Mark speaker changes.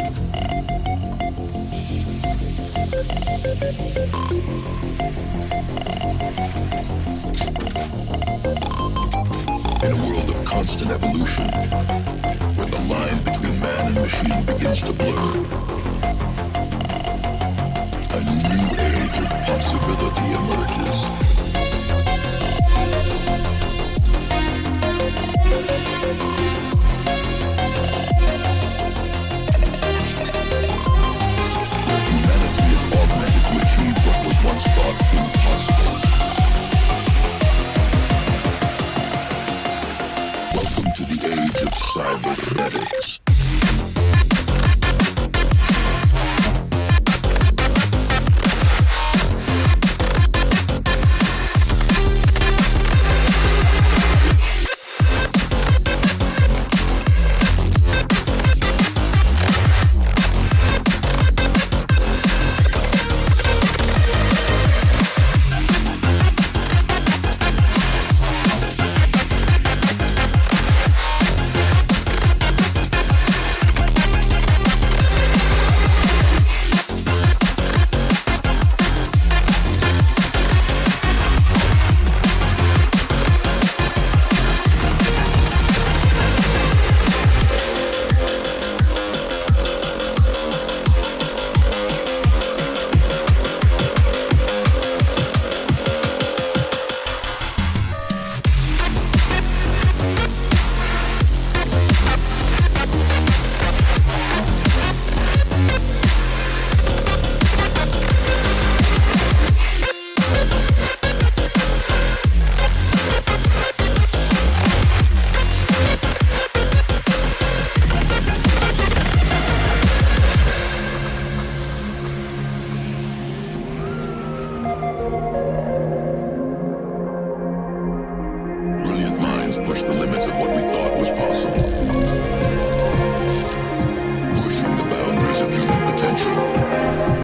Speaker 1: In a world of constant evolution, where the line between man and machine begins to blur, a new age of possibility emerges. Where humanity is augmented to achieve what was once thought impossible. Welcome to the age of cybernetics. Push the limits of what